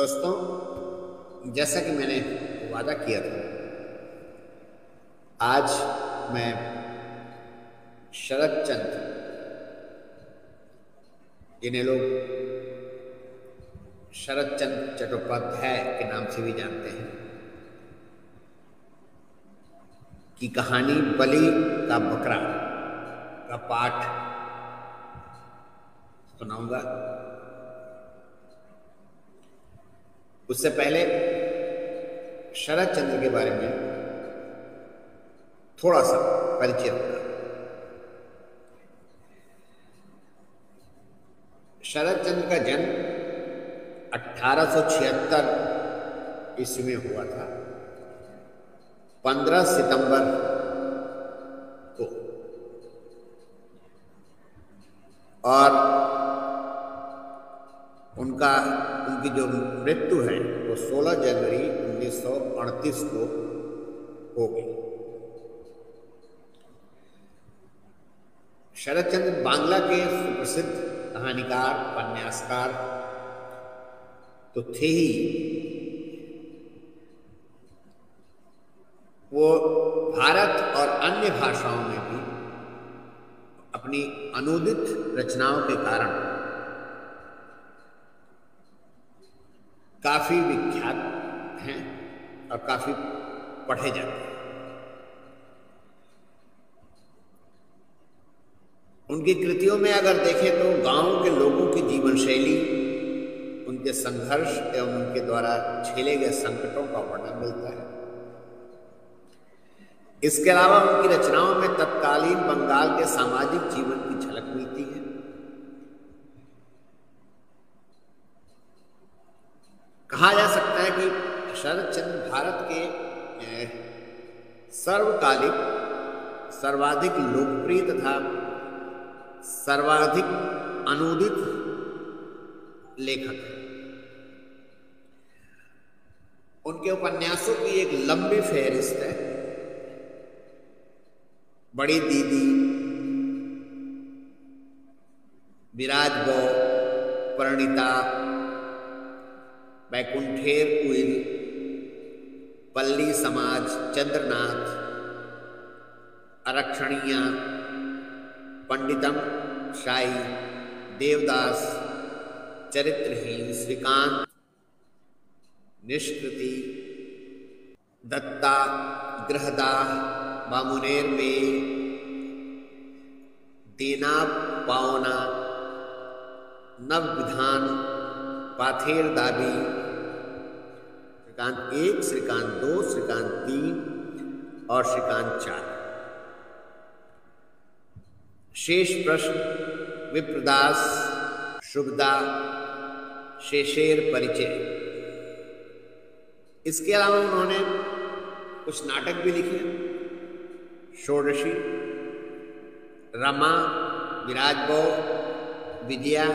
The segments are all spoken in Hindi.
दोस्तों, जैसा कि मैंने वादा किया था, आज मैं शरत चंद्र, जिन्हें लोग शरत चंद्र चट्टोपाध्याय के नाम से भी जानते हैं, की कहानी बलि का बकरा का पाठ सुनाऊंगा। उससे पहले शरत चंद्र के बारे में थोड़ा सा परिचय होगा। शरत चंद्र का जन्म 1876 ईस्वी में हुआ था, 15 सितंबर को, और उनकी जो मृत्यु है वो 16 जनवरी 1938 को हो गई। शरत चंद्र बांग्ला के सुप्रसिद्ध कहानीकार, उपन्यासकार तो थे ही, वो भारत और अन्य भाषाओं में भी अपनी अनूदित रचनाओं के कारण काफी विख्यात हैं और काफी पढ़े जाते हैं। उनकी कृतियों में अगर देखें तो गांव के लोगों की जीवन शैली, उनके संघर्ष एवं उनके द्वारा झेले गए संकटों का वर्णन मिलता है। इसके अलावा उनकी रचनाओं में तत्कालीन बंगाल के सामाजिक जीवन की झलक मिलती है। कहा जा सकता है कि शरत चंद्र भारत के सर्वकालिक सर्वाधिक लोकप्रिय तथा सर्वाधिक अनूदित लेखक हैं। उनके उपन्यासों की एक लंबी फहरिस्त है। बड़ी दीदी, विराजबो, परिणीता, बैकुंठेर कुइल, पल्ली समाज, चंद्रनाथ, आरक्षणीया, पंडितम शाही, देवदास, चरित्रहीन, श्रीकांत, निष्कृति, दत्ता, गृहदाह, बामुनेर में, देना पावना, नवविधान, पाथेर दाबी, श्रीकांत 1, श्रीकांत 2, श्रीकांत 3 और श्रीकांत 4, शेष प्रश्न, विप्रदास, शुभदा, शेषेर परिचय। इसके अलावा उन्होंने कुछ नाटक भी लिखे, षोडशी, रमा, विराजबो, विजया,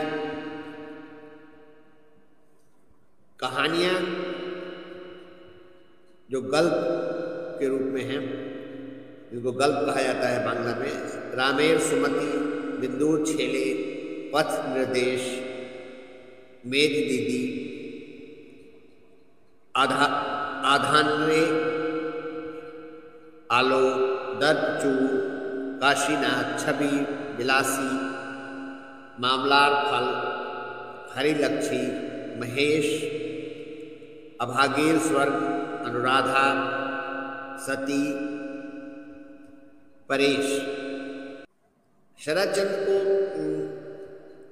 कहानियां जो गल्प के रूप में हैं, जिनको गल्प कहा जाता है बांग्ला में, रामेर सुमति, बिंदुर छेले, पथ निर्देश, मेज दीदी, आधान्वे, आलो, दर्पचू, काशीनाथ, छवि, बिलासी, मामलार फल, हरिलक्षी, महेश, अभागीर स्वर्ग, अनुराधा, सती, परेश। शरत चंद्र को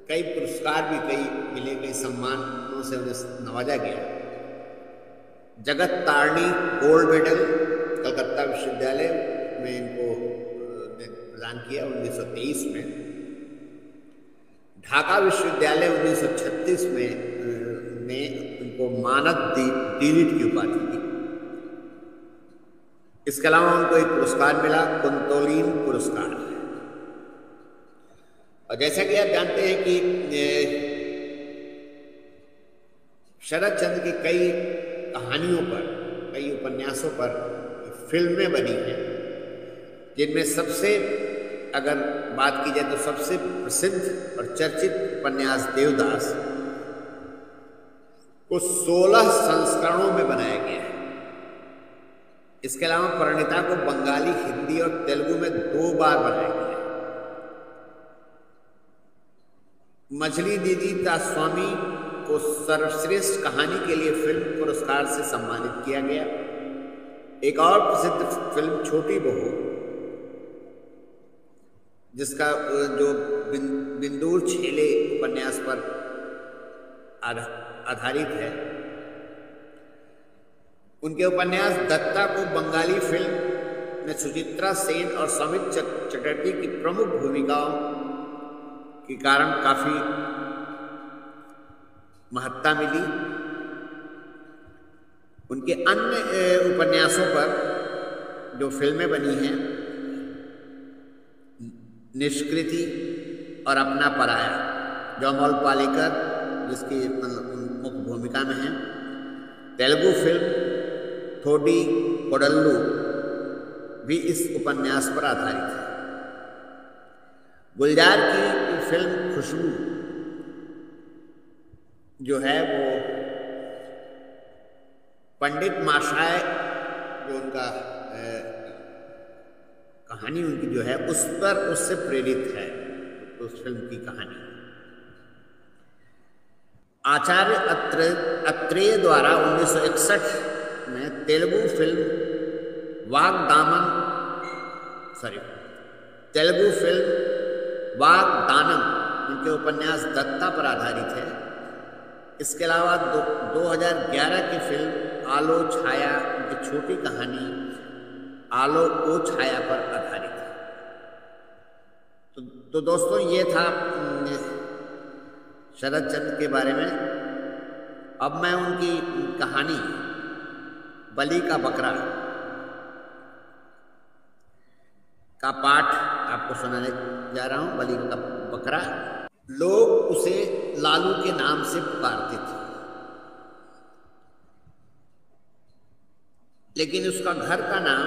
कई पुरस्कार भी मिले, कई सम्मानों से उन्हें नवाजा गया। जगत तारणी गोल्ड मेडल कलकत्ता विश्वविद्यालय में इनको प्रदान किया 1923 में। ढाका विश्वविद्यालय 1936 में उनको मानद डीलिट की उपाधि दी। इसके अलावा उनको एक पुरस्कार मिला, कुंतोलिन पुरस्कार। और जैसा कि आप जानते हैं कि शरत चंद्र की कई कहानियों पर, कई उपन्यासों पर फिल्में बनी हैं, जिनमें सबसे अगर बात की जाए तो सबसे प्रसिद्ध और चर्चित उपन्यास देवदास को 16 संस्करणों में बनाया गया है। इसके अलावा परिणीता को बंगाली, हिंदी और तेलुगु में 2 बार बनाया गया है। मछली दीदी तास्वामी को सर्वश्रेष्ठ कहानी के लिए फिल्म पुरस्कार से सम्मानित किया गया। एक और प्रसिद्ध फिल्म छोटी बहू, जिसका जो बिंदुर छेले उपन्यास पर आधारित है, उनके उपन्यास दत्ता को बंगाली फिल्म में सुचित्रा सेन और सौमित्र चटर्जी की प्रमुख भूमिकाओं के कारण काफी महत्ता मिली। उनके अन्य उपन्यासों पर जो फिल्में बनी हैं, निष्कृति और अपना पराया, जो अमोल पालेकर जिसकी मुख्य भूमिका में है, तेलुगु फिल्म थोडी कोडल्लू भी इस उपन्यास पर आधारित है। गुलजार की फिल्म खुशबू जो है वो पंडित माशाय, जो उनका कहानी उनकी जो है उस पर उससे प्रेरित है उस फिल्म की कहानी। आचार्य अत्रेय द्वारा 1961 में तेलुगु फिल्म वाग्दानम उनके उपन्यास दत्ता पर आधारित है। इसके अलावा 2011 की फिल्म आलो छाया, उनकी छोटी कहानी आलो ओ छाया पर आधारित है। तो दोस्तों, ये था शरद चंद्र के बारे में। अब मैं उनकी कहानी बलि का बकरा का पाठ आपको सुनाने जा रहा हूं। बलि का बकरा, लोग उसे लालू के नाम से पुकारते थे, लेकिन उसका घर का नाम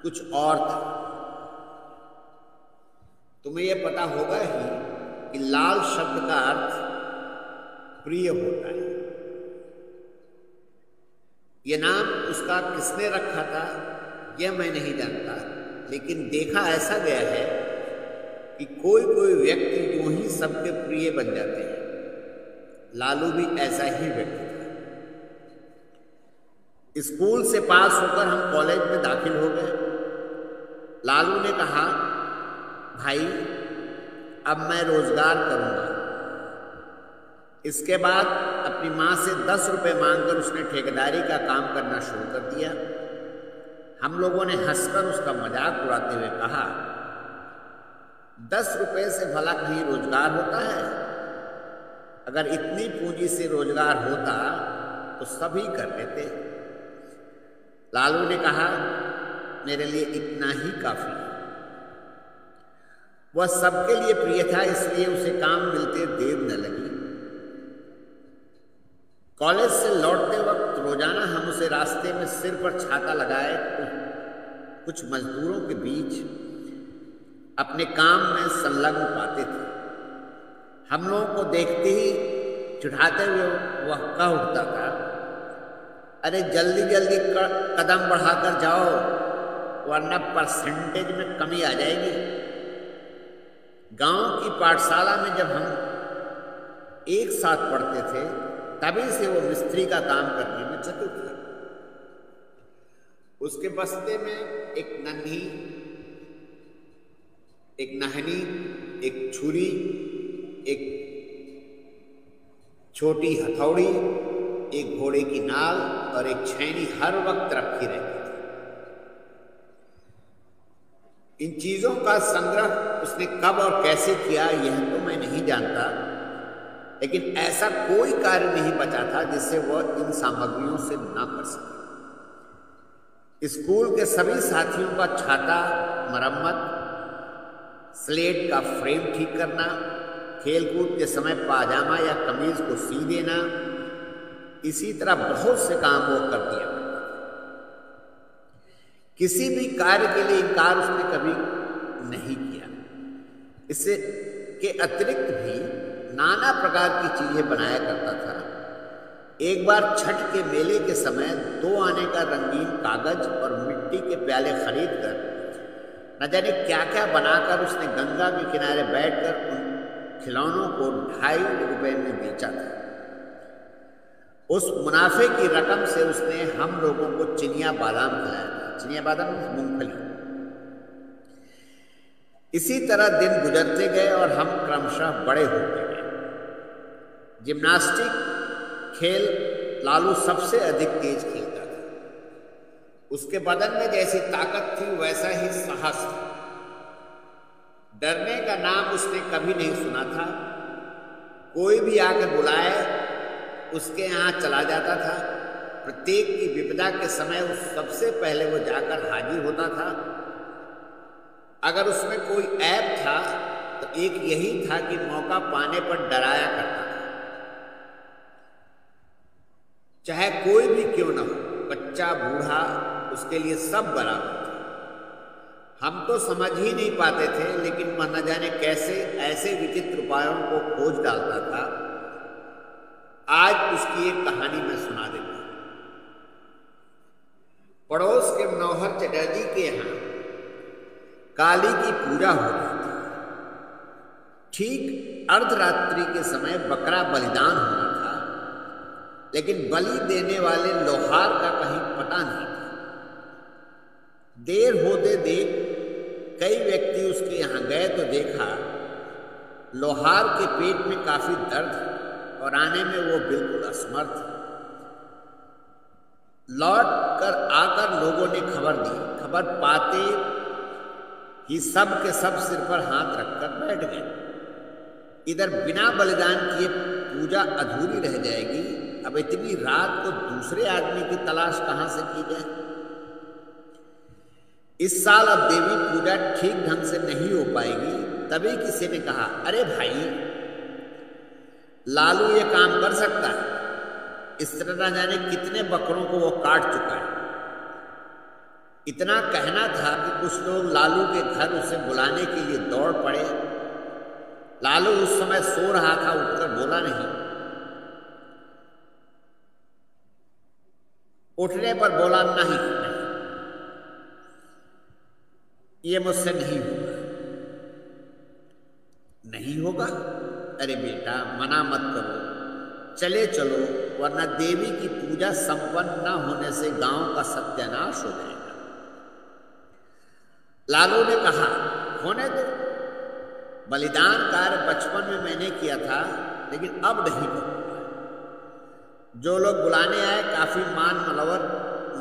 कुछ और था। तुम्हें यह पता होगा ही कि लाल शब्द का अर्थ प्रिय होता है। यह नाम उसका किसने रखा था यह मैं नहीं जानता, लेकिन देखा ऐसा गया है कि कोई कोई व्यक्ति यूं ही सबके प्रिय बन जाते हैं। लालू भी ऐसा ही व्यक्ति था। स्कूल से पास होकर हम कॉलेज में दाखिल हो गए। लालू ने कहा, भाई अब मैं रोजगार करूंगा। इसके बाद अपनी मां से 10 रुपए मांगकर उसने ठेकेदारी का काम करना शुरू कर दिया। हम लोगों ने हंसकर उसका मजाक उड़ाते हुए कहा, 10 रुपए से भला कहीं रोजगार होता है? अगर इतनी पूंजी से रोजगार होता तो सभी कर लेते। लालू ने कहा, मेरे लिए इतना ही काफी। वह सबके लिए प्रिय था, इसलिए उसे काम मिलते देर न लगी। कॉलेज से लौटते वक्त रोजाना हम उसे रास्ते में सिर पर छाता लगाए कुछ मजदूरों के बीच अपने काम में संलग्न पाते थे। हम लोगों को देखते ही चिढ़ाते हुए वह कह उठता था, अरे जल्दी जल्दी कदम बढ़ाकर जाओ, वरना परसेंटेज में कमी आ जाएगी। गांव की पाठशाला में जब हम एक साथ पढ़ते थे, तभी से वो मिस्त्री का काम करने में चतुर था। उसके बस्ते में एक नहनी, एक छुरी, एक छोटी हथौड़ी, एक घोड़े की नाल और एक छैनी हर वक्त रखी रहती थी। इन चीजों का संग्रह उसने कब और कैसे किया यह तो मैं नहीं जानता, लेकिन ऐसा कोई कार्य नहीं बचा था जिससे वह इन सामग्रियों से ना कर सके। स्कूल के सभी साथियों का छाता मरम्मत, स्लेट का फ्रेम ठीक करना, खेलकूद के समय पाजामा या कमीज को सी देना, इसी तरह बहुत से काम वो कर दिया करता था। किसी भी कार्य के लिए इनकार उसने कभी नहीं किया। इससे के अतिरिक्त भी नाना प्रकार की चीजें बनाया करता था। एक बार छठ के मेले के समय 2 आने का रंगीन कागज और मिट्टी के प्याले खरीद कर न जाने क्या क्या बनाकर उसने गंगा के किनारे बैठकर उन खिलौनों को 2.5 रुपए में बेचा था। उस मुनाफे की रकम से उसने हम लोगों को चिनिया बादाम खिलाया था। चिनिया बादाम मूंगफली। इसी तरह दिन गुजरते गए और हम क्रमशः बड़े होते गए। जिम्नास्टिक खेल लालू सबसे अधिक तेज खेलता था। उसके बदन में जैसी ताकत थी वैसा ही साहस था। डरने का नाम उसने कभी नहीं सुना था। कोई भी आकर बुलाए उसके यहाँ चला जाता था। प्रत्येक की विपदा के समय उस सबसे पहले वो जाकर हाजिर होता था। अगर उसमें कोई ऐब था तो एक यही था कि मौका पाने पर डराया करता था। चाहे कोई भी क्यों न हो, बच्चा बूढ़ा, उसके लिए सब बराबर थे। हम तो समझ ही नहीं पाते थे, लेकिन वह न जाने कैसे ऐसे विचित्र उपायों को खोज डालता था। आज उसकी एक कहानी मैं सुना देता हूं। पड़ोस के मनोहर चटर्जी के यहाँ काली की पूजा हो रही थी। ठीक अर्धरात्रि के समय बकरा बलिदान होना था, लेकिन बलि देने वाले लोहार का कहीं पता नहीं था। देर होते देख कई व्यक्ति उसके यहाँ गए तो देखा लोहार के पेट में काफी दर्द और आने में वो बिल्कुल असमर्थ। लौट कर आकर लोगों ने खबर दी। खबर पाते ही सब के सब सिर पर हाथ रखकर बैठ गए। इधर बिना बलिदान किए पूजा अधूरी रह जाएगी। अब इतनी रात को दूसरे आदमी की तलाश कहां से की जाए। इस साल अब देवी पूजा ठीक ढंग से नहीं हो पाएगी। तभी किसी ने कहा, अरे भाई, लालू ये काम कर सकता है। इस तरह न जाने कितने बकरों को वो काट चुका है। इतना कहना था कि कुछ लोग लालू के घर उसे बुलाने के लिए दौड़ पड़े। लालू उस समय सो रहा था, उठकर बोला नहीं। उठने पर बोला, नहीं, ये मुझसे नहीं होगा। नहीं होगा? अरे बेटा, मना मत करो, चले चलो, वरना देवी की पूजा संपन्न न होने से गांव का सत्यानाश हो जाएगा। लालू ने कहा, होने दो। बलिदान कार्य बचपन में मैंने किया था, लेकिन अब नहीं करूंगा। जो लोग बुलाने आए काफी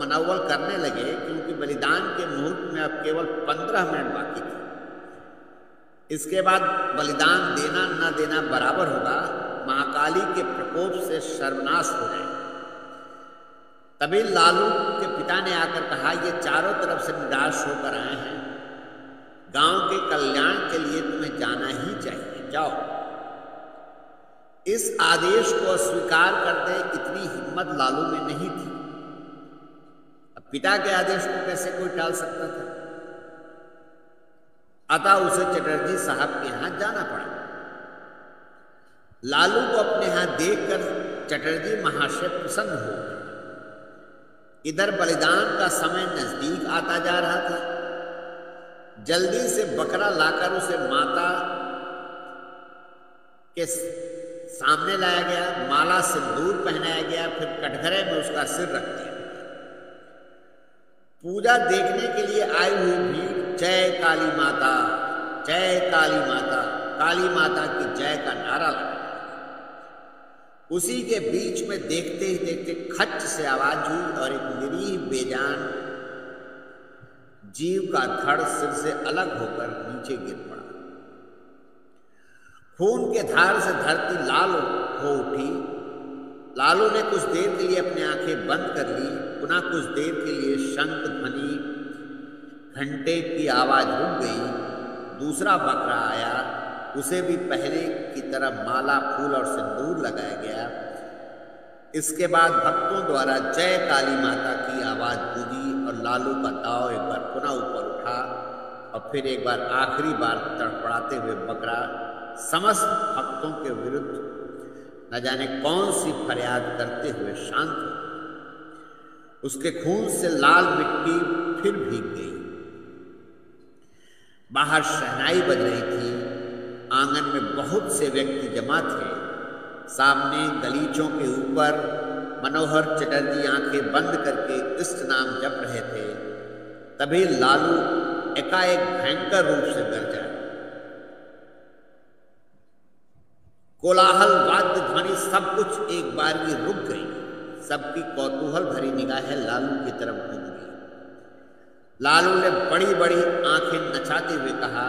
मनौवल करने लगे, क्योंकि बलिदान के मुहूर्त में अब केवल 15 मिनट बाकी थे। इसके बाद बलिदान देना न देना बराबर होगा। महाकाली के प्रकोप से सर्वनाश हो जाए। तभी लालू के पिता ने आकर कहा, ये चारों तरफ से निराश होकर आए हैं, गांव के कल्याण के लिए तुम्हें जाना ही चाहिए, जाओ। इस आदेश को अस्वीकार करते इतनी हिम्मत लालू में नहीं थी। अब पिता के आदेश को कैसे कोई टाल सकता था। अतः उसे चटर्जी साहब के यहां जाना पड़ा। लालू को अपने यहां देखकर चटर्जी महाशय प्रसन्न हो गए। इधर बलिदान का समय नजदीक आता जा रहा था। जल्दी से बकरा लाकर उसे माता के सामने लाया गया। माला सिंदूर पहनाया गया, फिर कटघरे में उसका सिर रख दिया। पूजा देखने के लिए आई हुई भीड़ जय काली माता, जय काली माता, काली माता की जय का नारा लगा। उसी के बीच में देखते ही देखते खच से आवाज हुई और एक निरीह बेजान जीव का धड़ सिर से अलग होकर नीचे गिर पड़ा। खून के धार से धरती लाल हो उठी। लालू ने कुछ देर के लिए अपनी आंखें बंद कर ली। पुनः कुछ देर के लिए शंख ध्वनि, घंटे की आवाज रुक गई। दूसरा बकरा आया, उसे भी पहले की तरह माला, फूल और सिंदूर लगाया गया। इसके बाद भक्तों द्वारा जय काली माता की आवाज गूंजी और लालू का दाव एक बार पुनः ऊपर उठा और फिर एक बार आखिरी बार तड़पड़ाते हुए बकरा समस्त भक्तों के विरुद्ध न जाने कौन सी फरियाद करते हुए शांत हो। उसके खून से लाल मिट्टी फिर भीग गई। बाहर शहनाई बज रही थी। आंगन में बहुत से व्यक्ति जमा थे। सामने गलीचों के ऊपर मनोहर चटर्जी आंखें बंद करके इष्ट नाम जप रहे थे। तभी लालू एकाएक भयंकर रूप से गरजा। कोलाहल, वाद्य ध्वनि, सब कुछ एक बार ही रुक गई। सबकी कौतूहल भरी निगाहें लालू की तरफ घूम गई। लालू ने बड़ी बड़ी आंखें नचाते हुए कहा,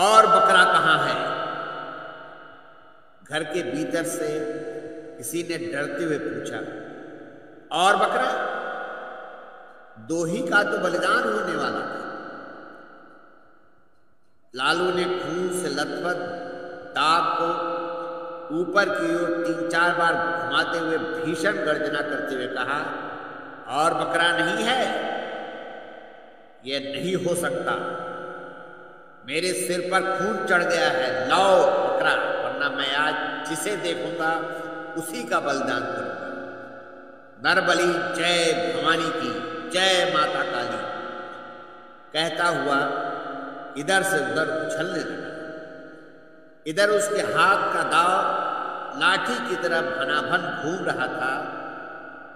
और बकरा कहाँ है? घर के भीतर से किसी ने डरते हुए पूछा, और बकरा? 2 ही का तो बलिदान होने वाला था। लालू ने खून से लथपथ दाब को ऊपर की ओर 3-4 बार घुमाते हुए भीषण गर्जना करते हुए कहा, और बकरा नहीं है? यह नहीं हो सकता। मेरे सिर पर खून चढ़ गया है। लाओ बकरा, वरना मैं आज जिसे देखूंगा उसी का बलिदान करूंगा। नरबली जय भवानी की, जय माता काली, कहता हुआ इधर से उधर उछलने लगा। इधर उसके हाथ का दाव लाठी की तरह भनाभन घूम रहा था।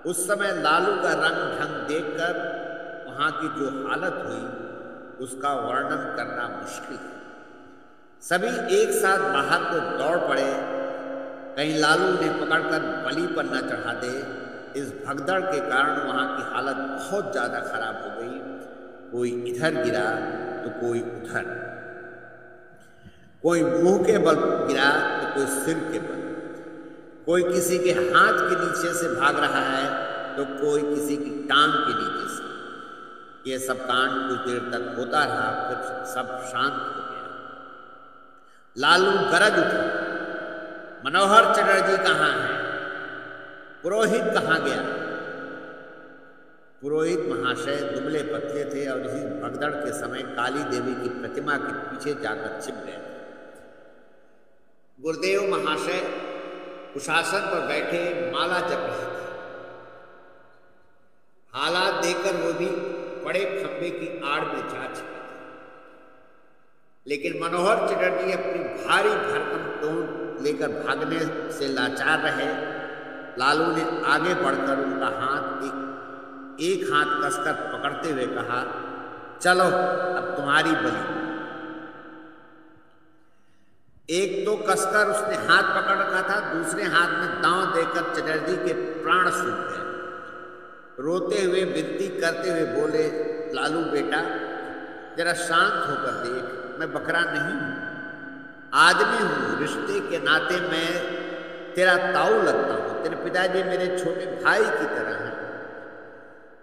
उस समय लालू का रंग ढंग देखकर वहां की जो हालत हुई उसका वर्णन करना मुश्किल है। सभी एक साथ बाहर को दौड़ पड़े। कहीं लालू ने पकड़कर बलि पर न चढ़ा दे। इस भगदड़ के कारण वहां की हालत बहुत ज्यादा खराब हो गई। कोई इधर गिरा तो कोई उधर, कोई मुंह के बल गिरा तो कोई सिर के बल, कोई किसी के हाथ के नीचे से भाग रहा है तो कोई किसी की टांग के नीचे से। यह सब कांड कुछ देर तक होता रहा, फिर सब शांत हो गया। लालू गरज उठा, मनोहर चटर्जी कहाँ है? पुरोहित कहाँ गया? पुरोहित महाशय दुबले पतले थे और इसी भगदड़ के समय काली देवी की प्रतिमा के पीछे जाकर छिप गए थे। गुरुदेव महाशय कुशासन पर बैठे माला जप रहे थे। हालात देखकर वो भी बड़े खंबे की आड़ में जा छिपे थे। लेकिन मनोहर चटर्जी अपनी भारी भरकम टोन लेकर भागने से लाचार रहे। लालू ने आगे बढ़कर उनका एक हाथ कसकर पकड़ते हुए कहा, चलो अब तुम्हारी बलि। एक तो कसकर उसने हाथ पकड़ रखा था, दूसरे हाथ में दांव देकर चटर्जी के प्राण सूख गए। रोते हुए विनती करते हुए बोले, लालू बेटा जरा शांत होकर देख, मैं बकरा नहीं हूं, आदमी हूं। रिश्ते के नाते मैं तेरा ताऊ लगता हूं। तेरे पिताजी मेरे छोटे भाई की तरह हैं।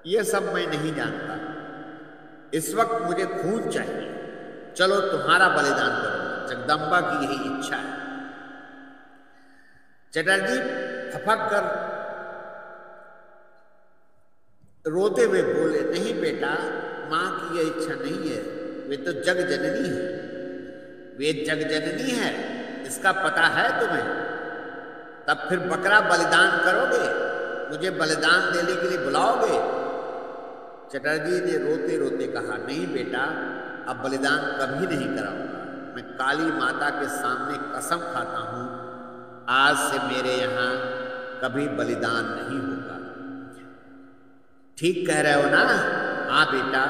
यह सब मैं नहीं जानता। इस वक्त मुझे खून चाहिए। चलो तुम्हारा बलिदान करो। जगदम्बा की यही इच्छा है। चटर्जी फपक कर रोते हुए बोले, नहीं बेटा, मां की यह इच्छा नहीं है। वे तो जग जननी है। वे जग जननी है, इसका पता है तुम्हें? तब फिर बकरा बलिदान करोगे? मुझे बलिदान देने के लिए बुलाओगे? चटर्जी ने रोते रोते कहा, नहीं बेटा, अब बलिदान कभी नहीं कराऊंगा। मैं काली माता के सामने कसम खाता हूं, आज से मेरे यहां कभी बलिदान नहीं होगा। ठीक कह रहे हो ना? हाँ बेटा,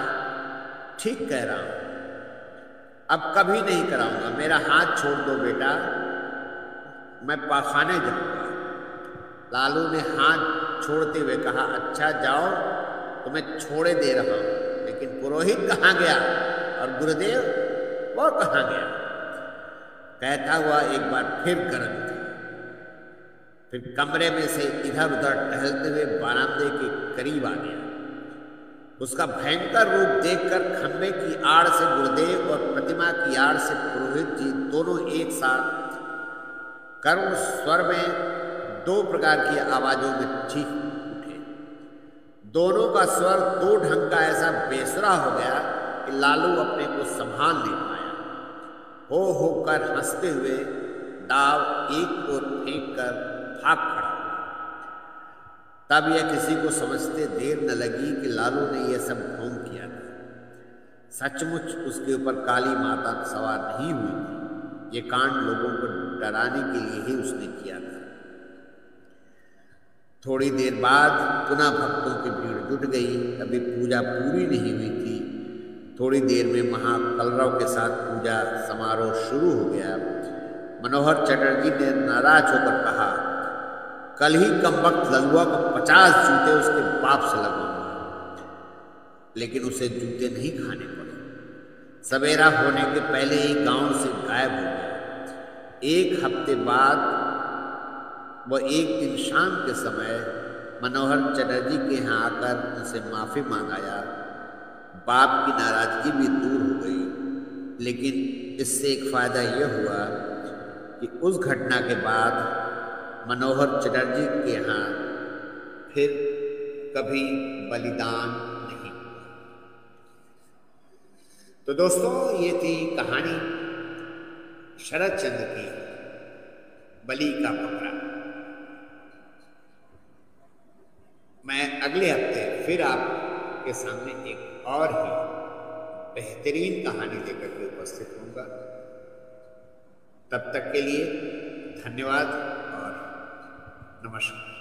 ठीक कह रहा हूं। अब कभी नहीं कराऊंगा। मेरा हाथ छोड़ दो बेटा, मैं पाखाने जाऊंगा। लालू ने हाथ छोड़ते हुए कहा, अच्छा जाओ, तुम्हें छोड़े दे रहा हूं। लेकिन पुरोहित कहाँ गया और गुरुदेव वो कहाँ गया? कहता हुआ एक बार फिर गरज उठा। फिर कमरे में से इधर उधर टहलते हुए बरामदे के करीब आ गया। उसका भयंकर रूप देखकर खंबे की आड़ से गुरुदेव और प्रतिमा की आड़ से पुरोहित जी दोनों एक साथ करुण स्वर में 2 प्रकार की आवाजों में चीख उठे। दोनों का स्वर 2 ढंग का ऐसा बेसुरा हो गया कि लालू अपने को संभाल नहीं पाया। हो कर हंसते हुए दाव एक ओर फेंक कर भाग खड़ा। तब यह किसी को समझते देर न लगी कि लालू ने यह सब ढोंग किया था। सचमुच उसके ऊपर काली माता सवार नहीं हुई थी। ये कांड लोगों को डराने के लिए ही उसने किया था। थोड़ी देर बाद पुनः भक्तों की भीड़ जुट गई। अभी पूजा पूरी नहीं हुई थी। थोड़ी देर में महाकलरव के साथ पूजा समारोह शुरू हो गया। मनोहर चटर्जी ने नाराज होकर कहा, कल ही कमबख्त ललुआ को 50 जूते उसके बाप से लगवाऊंगा। लेकिन उसे जूते नहीं खाने पड़े। सवेरा होने के पहले ही गांव से गायब हो गया। एक हफ्ते बाद वह एक दिन शाम के समय मनोहर चटर्जी के यहाँ आकर उनसे माफ़ी मांगाया। बाप की नाराज़गी भी दूर हो गई। लेकिन इससे एक फ़ायदा यह हुआ कि उस घटना के बाद मनोहर चटर्जी के यहाँ फिर कभी बलिदान नहीं हुआ। तो दोस्तों, ये थी कहानी शरद चंद्र की बलि का बकरा। मैं अगले हफ्ते फिर आपके सामने एक और ही बेहतरीन कहानी लेकर के उपस्थित होऊंगा। तब तक के लिए धन्यवाद और नमस्कार।